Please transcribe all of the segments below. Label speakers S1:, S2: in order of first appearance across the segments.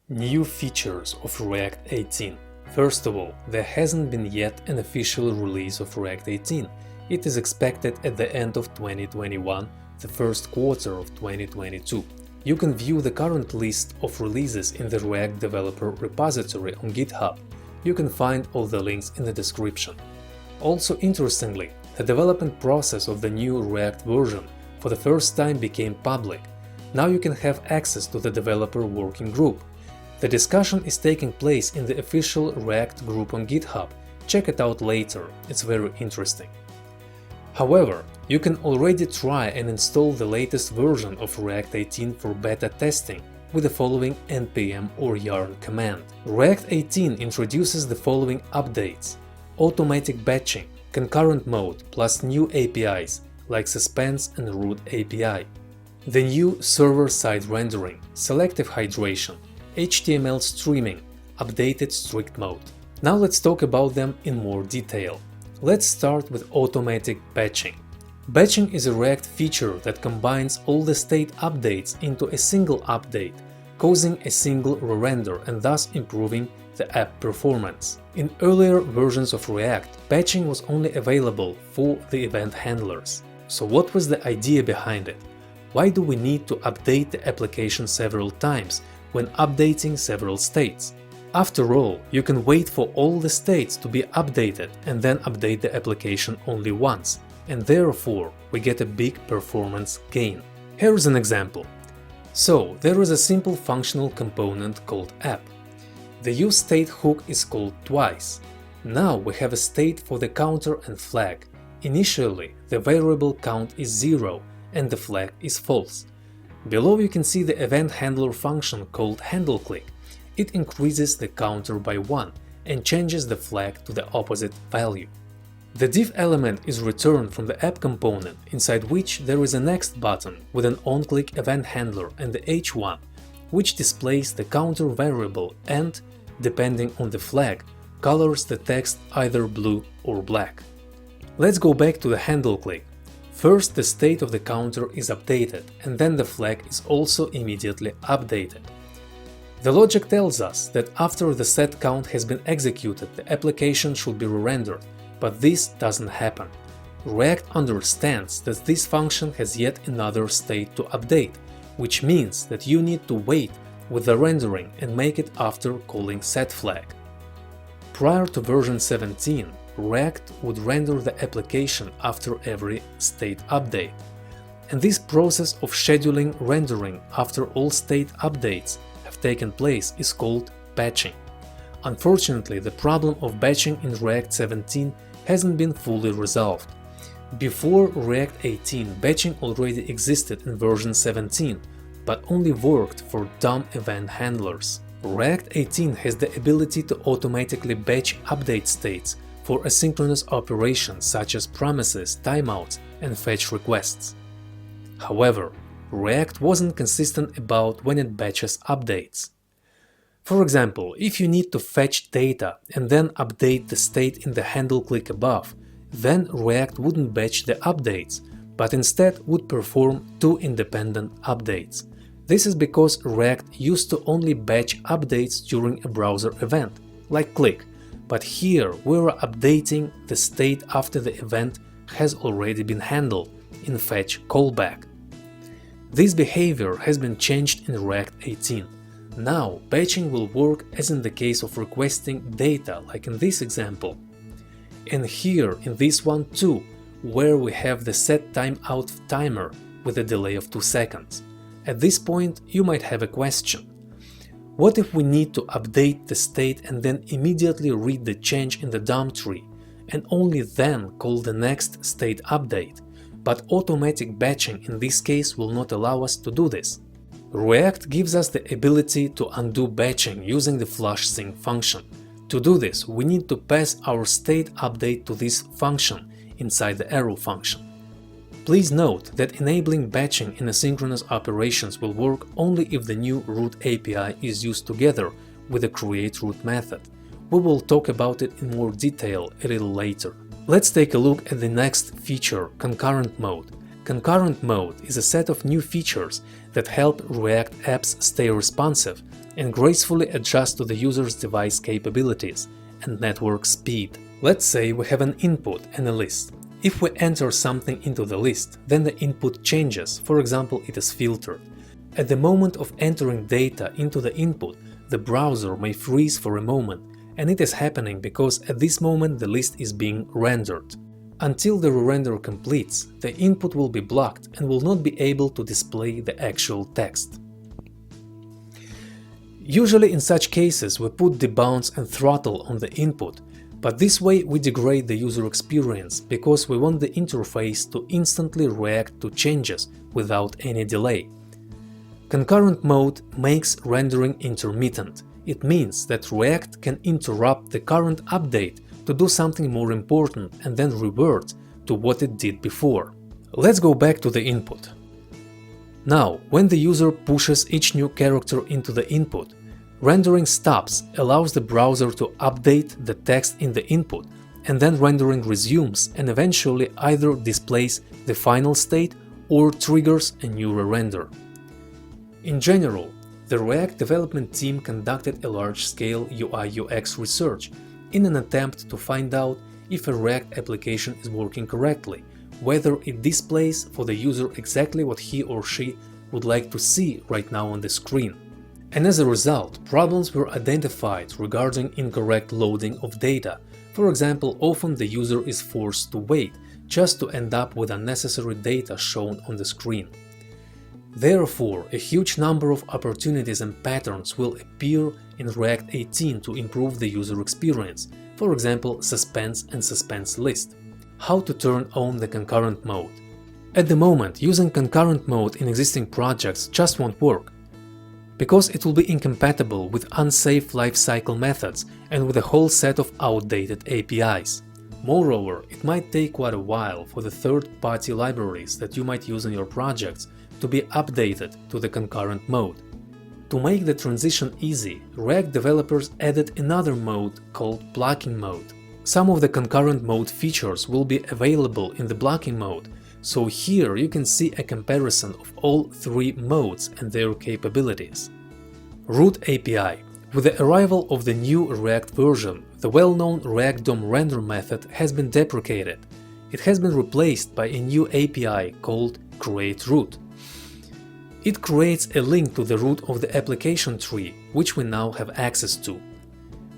S1: New features of React 18. First of all, there hasn't been yet an official release of React 18. It is expected at the end of 2021, the first quarter of 2022. You can view the current list of releases in the React developer repository on GitHub. You can find all the links in the description. Also interestingly, the development process of the new React version for the first time became public. Now you can have access to the developer working group. The discussion is taking place in the official React group on GitHub. Check it out later, it's very interesting. However, you can already try and install the latest version of React 18 for beta testing with the following npm or yarn command. React 18 introduces the following updates: automatic batching, concurrent mode, plus new APIs like suspense and root API. The new server-side rendering, selective hydration, HTML streaming, updated strict mode. Now let's talk about them in more detail. Let's start with automatic batching. Batching is a React feature that combines all the state updates into a single update, causing a single re-render and thus improving the app performance. In earlier versions of React, batching was only available for the event handlers. So what was the idea behind it? Why do we need to update the application several times when updating several states? After all, you can wait for all the states to be updated and then update the application only once, and therefore we get a big performance gain. Here's an example. So, there is a simple functional component called app. The useState hook is called twice. Now we have a state for the counter and flag. Initially, the variable count is 0 and the flag is false. Below you can see the event handler function called handleClick. It increases the counter by 1 and changes the flag to the opposite value. The div element is returned from the app component, inside which there is a next button with an onClick event handler and the h1, which displays the counter variable and, depending on the flag, colors the text either blue or black. Let's go back to the handleClick. First, the state of the counter is updated, and then the flag is also immediately updated. The logic tells us that after the setCount has been executed, the application should be re-rendered, but this doesn't happen. React understands that this function has yet another state to update, which means that you need to wait with the rendering and make it after calling setFlag. Prior to version 17, React would render the application after every state update. And this process of scheduling rendering after all state updates have taken place is called batching. Unfortunately, the problem of batching in React 17 hasn't been fully resolved. Before React 18, batching already existed in version 17, but only worked for dumb event handlers. React 18 has the ability to automatically batch update states for asynchronous operations such as promises, timeouts, and fetch requests. However, React wasn't consistent about when it batches updates. For example, if you need to fetch data and then update the state in the handleClick above, then React wouldn't batch the updates, but instead would perform two independent updates. This is because React used to only batch updates during a browser event, like click, but here we're updating the state after the event has already been handled in fetch callback. This behavior has been changed in React 18. Now batching will work as in the case of requesting data, like in this example. And here in this one too, where we have the set timeout timer with a delay of 2 seconds. At this point you might have a question. What if we need to update the state and then immediately read the change in the DOM tree, and only then call the next state update, but automatic batching in this case will not allow us to do this? React gives us the ability to undo batching using the flush sync function. To do this, we need to pass our state update to this function inside the arrow function. Please note that enabling batching in asynchronous operations will work only if the new root API is used together with the createRoot method. We will talk about it in more detail a little later. Let's take a look at the next feature, Concurrent Mode. Concurrent Mode is a set of new features that help React apps stay responsive and gracefully adjust to the user's device capabilities and network speed. Let's say we have an input and a list. If we enter something into the list, then the input changes, for example, it is filtered. At the moment of entering data into the input, the browser may freeze for a moment, and it is happening because at this moment the list is being rendered. Until the re-render completes, the input will be blocked and will not be able to display the actual text. Usually in such cases we put debounce and throttle on the input, but this way we degrade the user experience because we want the interface to instantly react to changes without any delay. Concurrent mode makes rendering intermittent. It means that React can interrupt the current update to do something more important and then revert to what it did before. Let's go back to the input. Now, when the user pushes each new character into the input, rendering stops, allows the browser to update the text in the input, and then rendering resumes and eventually either displays the final state or triggers a new re-render. In general, the React development team conducted a large-scale UI/UX research in an attempt to find out if a React application is working correctly, whether it displays for the user exactly what he or she would like to see right now on the screen. And as a result, problems were identified regarding incorrect loading of data. For example, often the user is forced to wait just to end up with unnecessary data shown on the screen. Therefore, a huge number of opportunities and patterns will appear in React 18 to improve the user experience, for example, suspense and suspense list. How to turn on the concurrent mode. At the moment, using concurrent mode in existing projects just won't work, because it will be incompatible with unsafe lifecycle methods and with a whole set of outdated APIs. Moreover, it might take quite a while for the third-party libraries that you might use in your projects to be updated to the concurrent mode. To make the transition easy, React developers added another mode called blocking mode. Some of the concurrent mode features will be available in the blocking mode, so here you can see a comparison of all three modes and their capabilities. Root API. With the arrival of the new React version, the well-known React DOM render method has been deprecated. It has been replaced by a new API called createRoot. It creates a link to the root of the application tree, which we now have access to.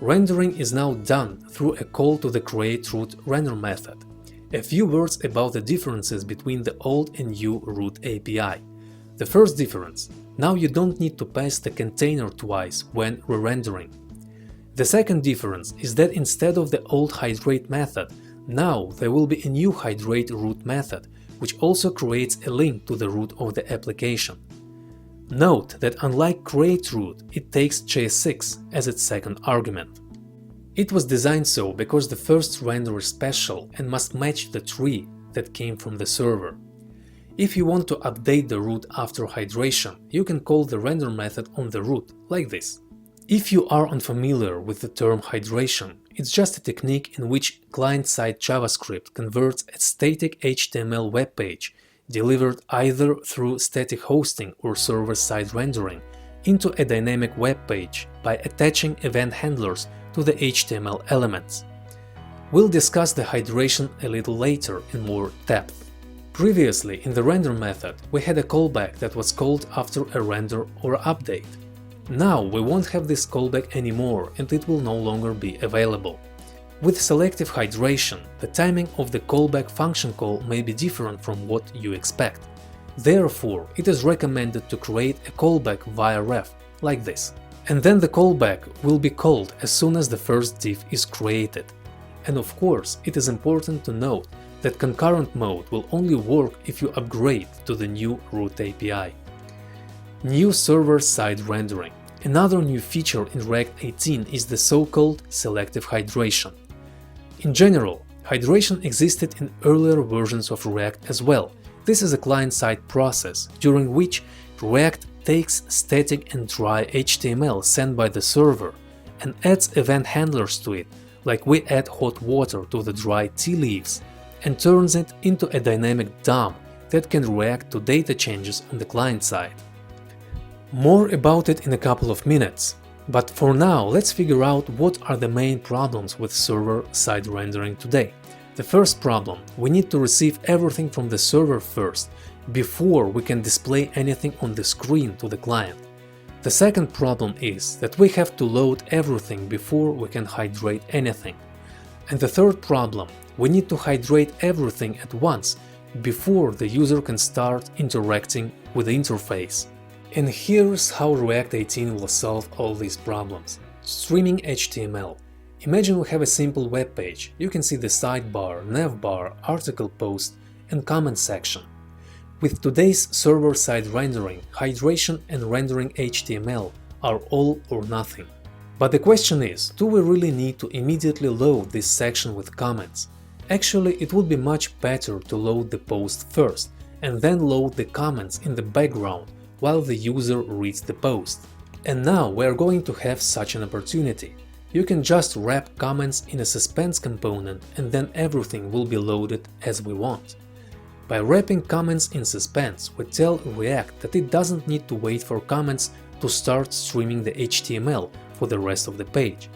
S1: Rendering is now done through a call to the createRoot render method. A few words about the differences between the old and new root API. The first difference: now you don't need to pass the container twice when re-rendering. The second difference is that instead of the old hydrate method, now there will be a new hydrate root method, which also creates a link to the root of the application. Note that unlike createRoot, it takes JS6 as its second argument. It was designed so because the first render is special and must match the tree that came from the server. If you want to update the root after hydration, you can call the render method on the root, like this. If you are unfamiliar with the term hydration, it's just a technique in which client-side JavaScript converts a static HTML web page, delivered either through static hosting or server-side rendering, into a dynamic web page by attaching event handlers to the HTML elements. We'll discuss the hydration a little later in more depth. Previously, in the render method, we had a callback that was called after a render or update. Now we won't have this callback anymore and it will no longer be available. With selective hydration, the timing of the callback function call may be different from what you expect. Therefore, it is recommended to create a callback via ref, like this. And then the callback will be called as soon as the first div is created. And of course, it is important to note that concurrent mode will only work if you upgrade to the new root API. New server-side rendering. Another new feature in React 18 is the so-called selective hydration. In general, hydration existed in earlier versions of React as well. This is a client-side process during which React takes static and dry HTML sent by the server and adds event handlers to it, like we add hot water to the dry tea leaves, and turns it into a dynamic DOM that can react to data changes on the client side. More about it in a couple of minutes. But for now, let's figure out what are the main problems with server-side rendering today. The first problem: we need to receive everything from the server first, before we can display anything on the screen to the client. The second problem is that we have to load everything before we can hydrate anything. And the third problem: we need to hydrate everything at once, before the user can start interacting with the interface. And here's how React 18 will solve all these problems. Streaming HTML. Imagine we have a simple web page. You can see the sidebar, navbar, article post, and comment section. With today's server-side rendering, hydration and rendering HTML are all or nothing. But the question is, do we really need to immediately load this section with comments? Actually, it would be much better to load the post first, and then load the comments in the background while the user reads the post. And now we are going to have such an opportunity. You can just wrap comments in a suspense component and then everything will be loaded as we want. By wrapping comments in suspense, we tell React that it doesn't need to wait for comments to start streaming the HTML for the rest of the page.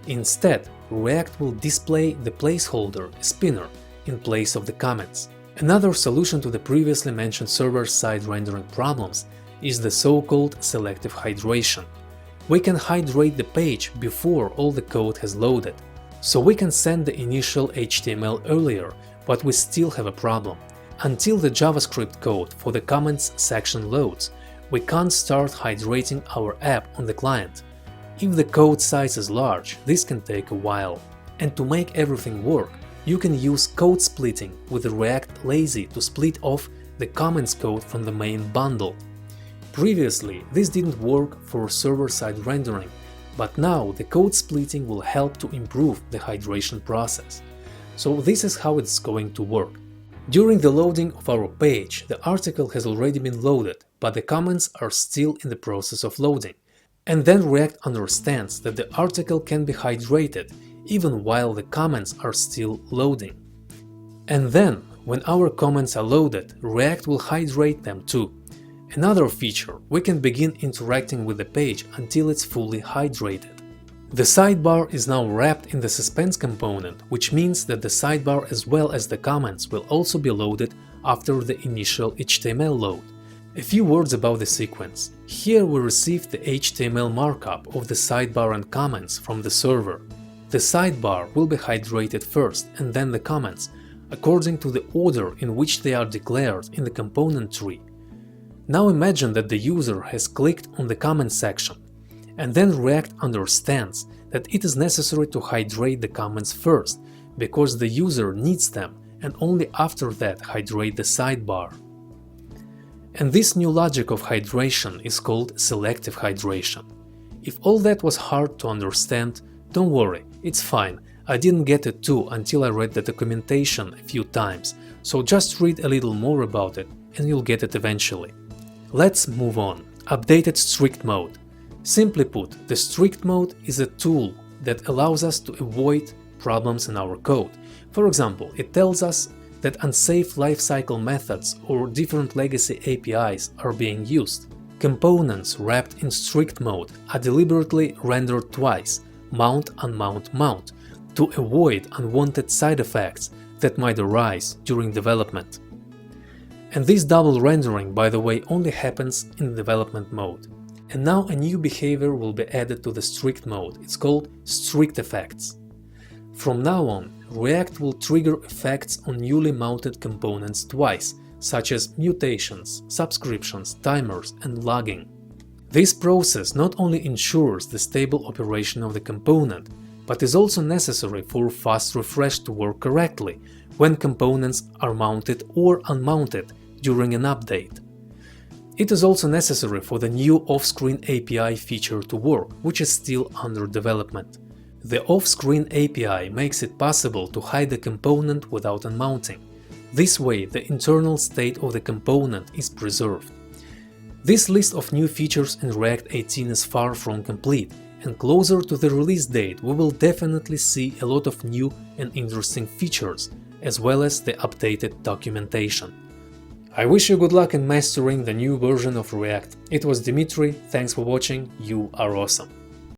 S1: Instead, React will display the placeholder, spinner, in place of the comments. Another solution to the previously mentioned server-side rendering problems is the so-called selective hydration. We can hydrate the page before all the code has loaded, so we can send the initial HTML earlier, but we still have a problem. Until the JavaScript code for the comments section loads, we can't start hydrating our app on the client. If the code size is large, this can take a while. And to make everything work, you can use code splitting with React Lazy to split off the comments code from the main bundle. Previously, this didn't work for server-side rendering, but now the code splitting will help to improve the hydration process. So this is how it's going to work. During the loading of our page, the article has already been loaded, but the comments are still in the process of loading. And then React understands that the article can be hydrated even while the comments are still loading. And then, when our comments are loaded, React will hydrate them too. Another feature, we can begin interacting with the page until it's fully hydrated. The sidebar is now wrapped in the suspense component, which means that the sidebar as well as the comments will also be loaded after the initial HTML load. A few words about the sequence. Here we received the HTML markup of the sidebar and comments from the server. The sidebar will be hydrated first and then the comments, according to the order in which they are declared in the component tree. Now imagine that the user has clicked on the comment section, and then React understands that it is necessary to hydrate the comments first, because the user needs them, and only after that hydrate the sidebar. And this new logic of hydration is called selective hydration. If all that was hard to understand, don't worry, it's fine. I didn't get it too until I read the documentation a few times, so just read a little more about it and you'll get it eventually. Let's move on. Updated strict mode. Simply put, the strict mode is a tool that allows us to avoid problems in our code. For example, it tells us that unsafe lifecycle methods or different legacy APIs are being used. Components wrapped in strict mode are deliberately rendered twice, mount, unmount, mount, to avoid unwanted side effects that might arise during development. And this double rendering, by the way, only happens in development mode. And now a new behavior will be added to the strict mode. It's called strict effects. From now on, React will trigger effects on newly mounted components twice, such as mutations, subscriptions, timers, and logging. This process not only ensures the stable operation of the component, but is also necessary for fast refresh to work correctly when components are mounted or unmounted during an update. It is also necessary for the new off-screen API feature to work, which is still under development. The off-screen API makes it possible to hide the component without unmounting. This way, the internal state of the component is preserved. This list of new features in React 18 is far from complete, and closer to the release date we will definitely see a lot of new and interesting features, as well as the updated documentation. I wish you good luck in mastering the new version of React. It was Dimitri, thanks for watching, you are awesome.